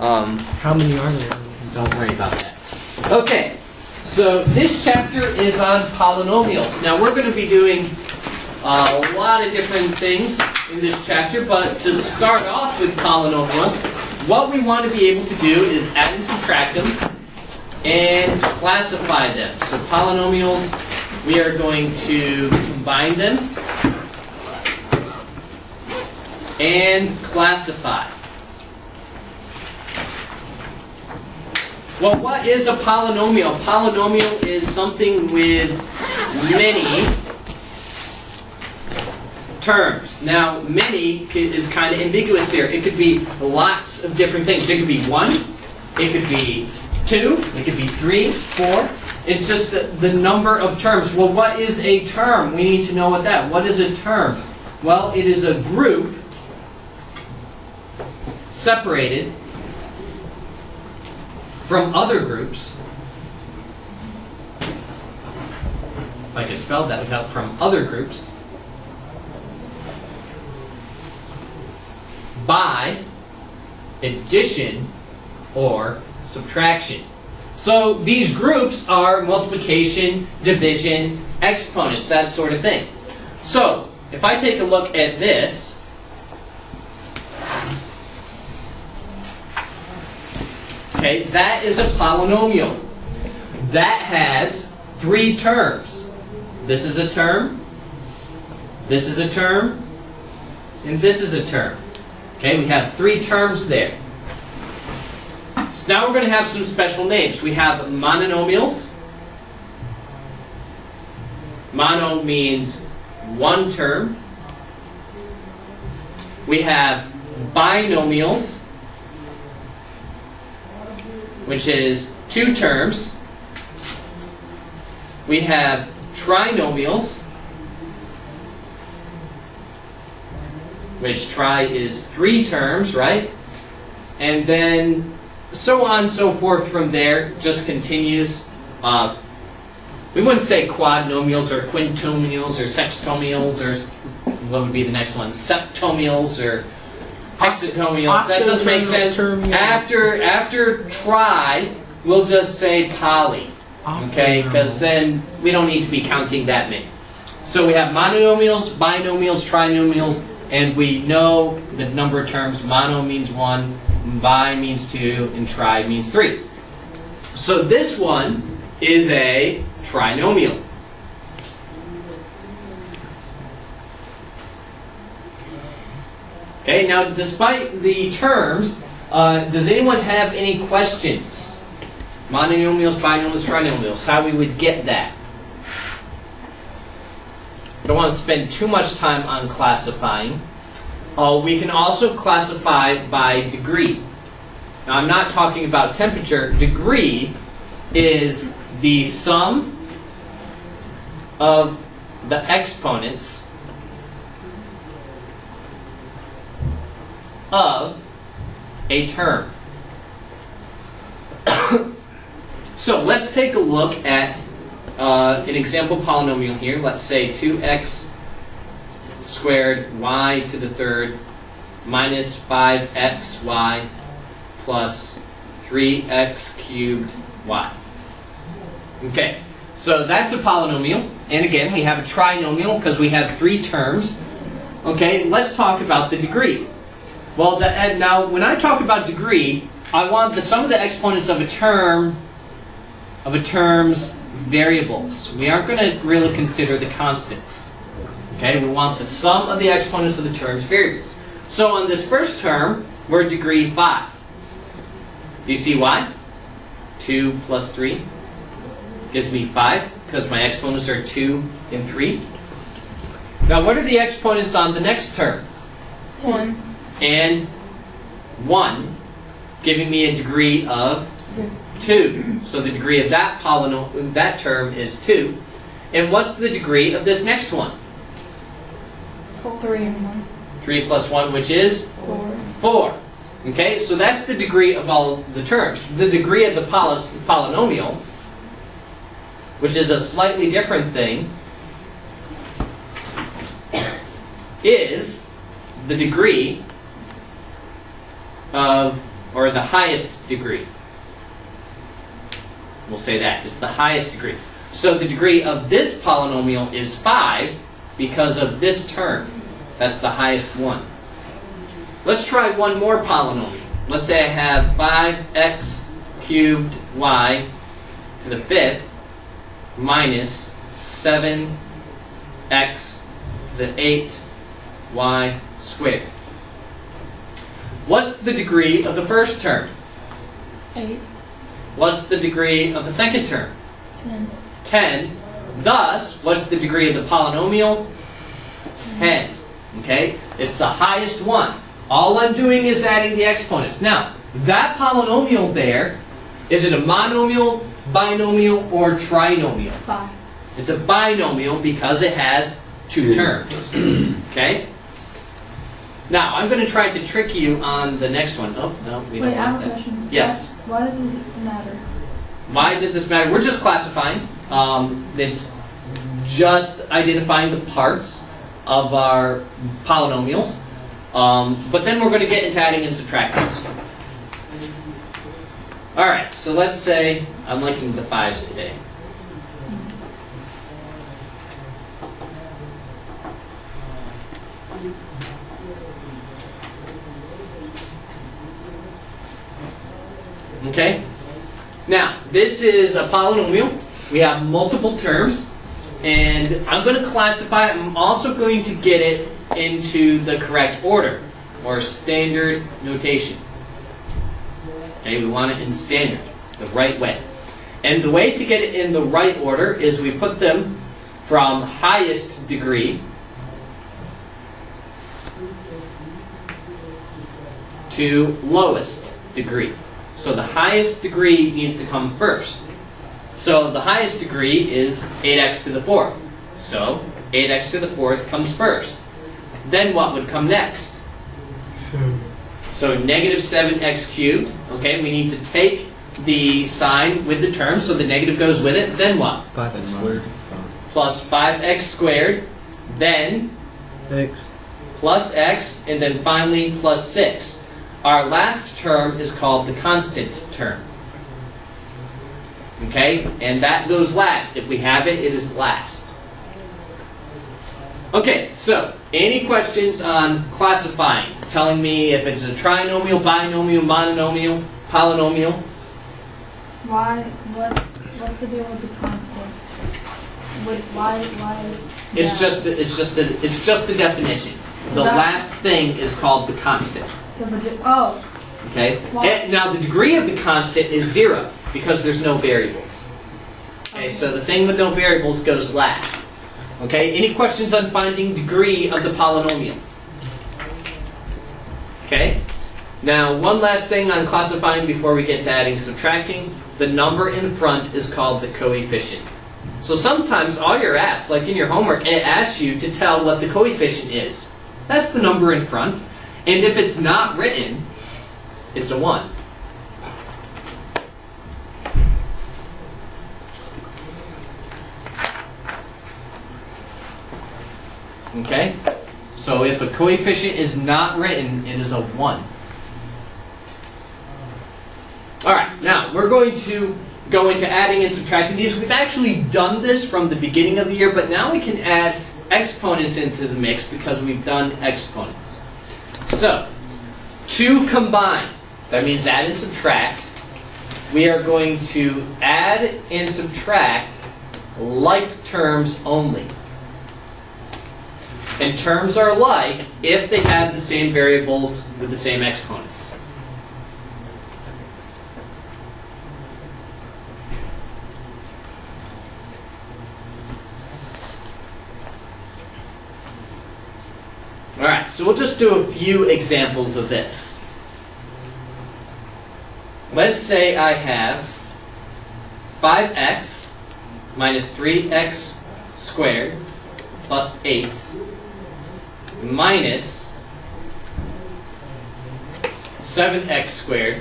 How many are there? Don't worry about that. Okay, so this chapter is on polynomials. Now we're going to be doing a lot of different things in this chapter, but to start off with polynomials, what we want to be able to do is add and subtract them and classify them. So polynomials, we are going to combine them and classify. Well, what is a polynomial? A polynomial is something with many terms. Now, many is kind of ambiguous there. It could be lots of different things. It could be 1, it could be 2, it could be 3, 4. It's just the number of terms. Well, what is a term? We need to know what that. What is a term? Well, it is a group separated from other groups. If I could spell that without from other groups by addition or subtraction. So these groups are multiplication, division, exponents, that sort of thing. So if I take a look at this, okay, that is a polynomial. That has 3 terms. This is a term, this is a term, and this is a term. Okay, we have 3 terms there. So now we're going to have some special names. We have monomials. Mono means 1 term. We have binomials, which is 2 terms. We have trinomials, which tri is 3 terms, right? And then so on and so forth from there, just continues. We wouldn't say quadnomials or quintomials or sextomials or what would be the next one? Septomials or hexatomials. That doesn't make sense. After tri, we'll just say poly. Okay, because then we don't need to be counting that many. So we have monomials, binomials, trinomials, and we know the number of terms. Mono means 1, bi means 2, and tri means 3. So this one is a trinomial. Okay, now despite the terms, does anyone have any questions? Monomials, binomials, trinomials, how we would get that? Don't want to spend too much time on classifying. We can also classify by degree. Now I'm not talking about temperature. Degree is the sum of the exponents of a term. So let's take a look at an example polynomial here. Let's say 2x squared y to the third minus 5xy plus 3x cubed y. Okay, so that's a polynomial. And again, we have a trinomial because we have 3 terms. Okay, let's talk about the degree. Well, now when I talk about degree, I want the sum of the exponents of a term, of a term's variables. We aren't going to really consider the constants. Okay, we want the sum of the exponents of the term's variables. So on this first term, we're degree 5. Do you see why? 2 plus 3 gives me 5 because my exponents are 2 and 3. Now what are the exponents on the next term? 1. And 1, giving me a degree of 2. So the degree of that polynomial, that term is 2. And what's the degree of this next one? 3 and 1. 3 plus 1, which is? 4. 4. Okay, so that's the degree of all the terms. The degree of the polynomial, which is a slightly different thing, is the degree of or the highest degree. We'll say that. It's the highest degree. So the degree of this polynomial is 5 because of this term. That's the highest one. Let's try one more polynomial. Let's say I have 5x cubed y to the 5th minus 7x to the 8th y squared. What's the degree of the first term? 8. What's the degree of the second term? 10. 10. Thus, what's the degree of the polynomial? 10. Okay? It's the highest one. All I'm doing is adding the exponents. Now, that polynomial there, is it a monomial, binomial, or trinomial? 5. It's a binomial because it has two terms. Okay? Now, I'm going to try to trick you on the next one. Oh, no, we don't Wait, I want have a that. question. Yes. Why does this matter? Why does this matter? We're just classifying. It's just identifying the parts of our polynomials. But then we're going to get into adding and subtracting. Alright, so let's say I'm liking the 5s today. Okay? Now, this is a polynomial. We have multiple terms. And I'm going to classify it. I'm also going to get it into the correct order, or standard notation. Okay, we want it in standard, the right way. And the way to get it in the right order is we put them from highest degree to lowest degree. So the highest degree needs to come first. So the highest degree is 8x to the 4th. So 8x to the 4th comes first. Then what would come next? So negative 7x cubed. Okay, we need to take the sign with the term, so the negative goes with it. Then what? 5x squared. Plus 5x squared. Then X. plus x, and then finally plus 6. Our last term is called the constant term. Okay, and that goes last. If we have it, it is last. Okay, so any questions on classifying? Telling me if it's a trinomial, binomial, monomial, polynomial? What's the deal with the constant? Why is It's that? just a definition. So The that- last thing is called the constant. So oh, Okay. Why? And now the degree of the constant is 0 because there's no variables. Okay, so the thing with no variables goes last. Okay. Any questions on finding degree of the polynomial? Okay. Now one last thing on classifying before we get to adding and subtracting. The number in front is called the coefficient. So sometimes all you're asked, like in your homework, it asks you to tell what the coefficient is. That's the number in front. And if it's not written, it's a 1. Okay? So if a coefficient is not written, it is a 1. Alright, now we're going to go into adding and subtracting these. We've actually done this from the beginning of the year, but now we can add exponents into the mix because we've done exponents. So, to combine, that means add and subtract, we are going to add and subtract like terms only. And terms are like if they have the same variables with the same exponents. Alright, so we'll just do a few examples of this. Let's say I have 5x minus 3x squared plus 8 minus 7x squared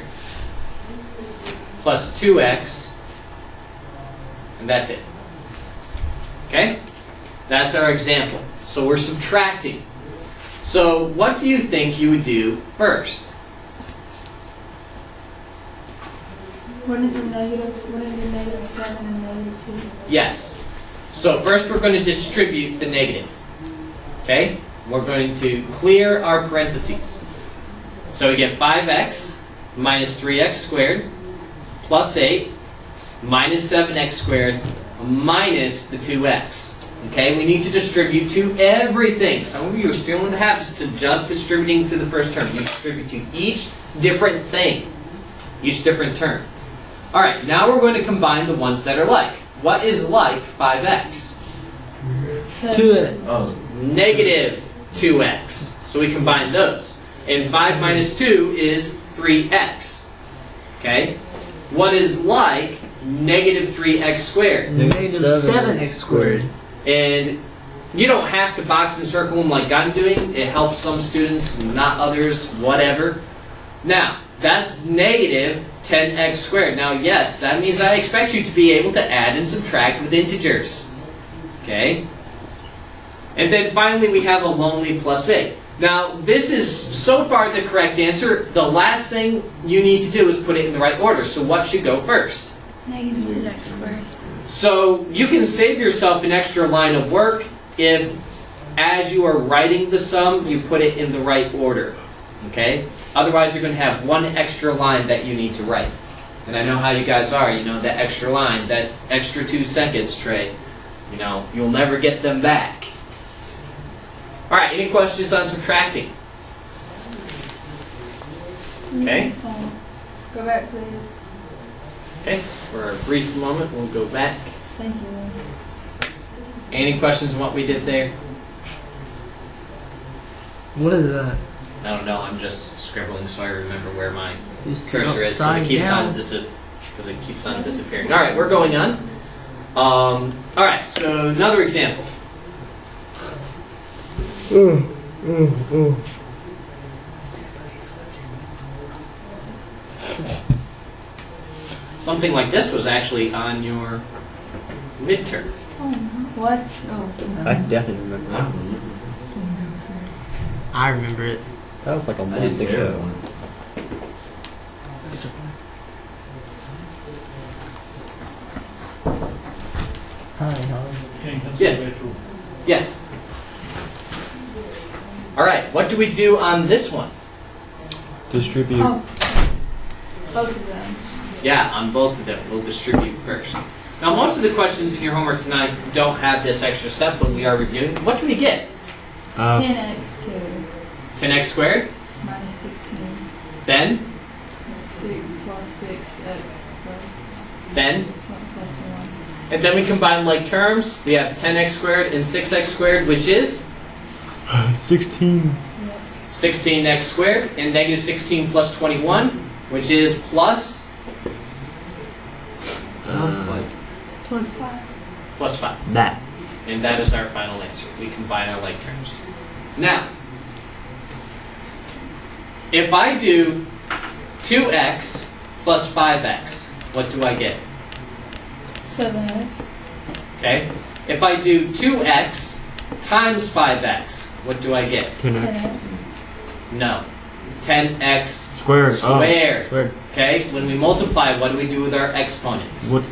plus 2x, and that's it. Okay? That's our example. So we're subtracting. So what do you think you would do first? Wouldn't it be negative 7 and negative 2? Yes. So first we're going to distribute the negative. Okay? We're going to clear our parentheses. So we get 5x minus 3x squared plus 8 minus 7x squared minus the 2x. Okay? We need to distribute to everything. Some of you are still in the habits to just distributing to the first term. You distribute to each different thing. Each different term. Alright, now we're going to combine the ones that are like. What is like 5x? 2x. Oh. Negative 2x. So we combine those. And 5 minus 2 is 3x. Okay? What is like negative 3x squared? Negative 7x squared. And you don't have to box and circle them like I'm doing. It helps some students, not others, whatever. Now, that's negative 10x squared. Now, yes, that means I expect you to be able to add and subtract with integers. Okay? And then finally we have a lonely plus 8. Now, this is so far the correct answer. The last thing you need to do is put it in the right order. So what should go first? Negative 2x squared. So you can save yourself an extra line of work if, as you are writing the sum, you put it in the right order. Okay? Otherwise, you're going to have one extra line that you need to write. And I know how you guys are, you know, that extra line, that extra 2 seconds, Trey. You know, you'll never get them back. All right, any questions on subtracting? Okay. Go back, please. Okay, for a brief moment, we'll go back. Thank you. Any questions on what we did there? What is that? I don't know, I'm just scribbling so I remember where my It's cursor is because it keeps on disappearing. All right, we're going on. All right, so another example. Something like this was actually on your midterm. Oh, what? Oh, I definitely remember that. I remember it. That was like a month ago. Yeah. Yes. All right, what do we do on this one? Distribute. Oh, both of them. Yeah, on both of them. We'll distribute first. Now, most of the questions in your homework tonight don't have this extra step, but we are reviewing. What do we get? 10x2 10x squared. minus 16. Then? 6 plus 6x squared. Then? Plus 1. And then we combine like terms. We have 10x squared and 6x squared, which is? 16. Yep. 16x squared. And negative 16 plus 21, which is plus? Plus 5. Plus 5. That. And that is our final answer. We combine our like terms. Now, if I do 2x plus 5x, what do I get? 7x. Okay. If I do 2x times 5x, what do I get? 10x. No. 10x Squared. squared. Squared. Okay. When we multiply, what do we do with our exponents? What?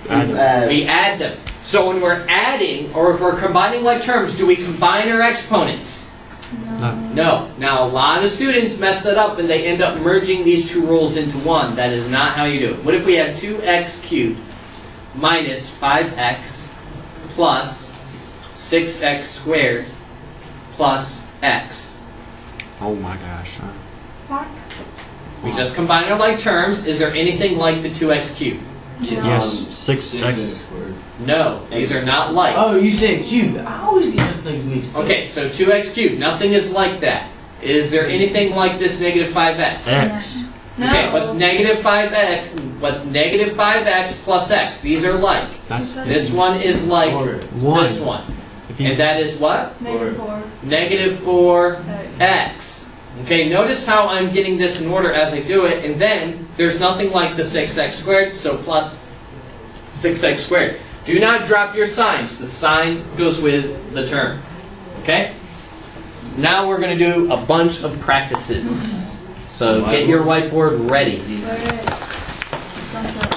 We add them. So when we're adding, or if we're combining like terms, do we combine our exponents? No. Now, a lot of students mess that up and they end up merging these two rules into one. That is not how you do it. What if we have 2x cubed minus 5x plus 6x squared plus x? Oh my gosh. What? We just combine our like terms. Is there anything like the 2x cubed? Yes. 6x. No, these are not like. Oh, you said cube. I always get those things mixed up. Okay, so 2x cubed. Nothing is like that. Is there anything like this negative 5x? X. No. Okay, what's negative 5x? What's negative 5x plus x? These are like. That's This one is like one. this one. If you, And that is what? Negative 4. Negative 4x. Okay, notice how I'm getting this in order as I do it, and then there's nothing like the 6x squared, so plus 6x squared. Do not drop your signs. The sign goes with the term. Okay? Now we're going to do a bunch of practices. So get your whiteboard ready. Alright. Don't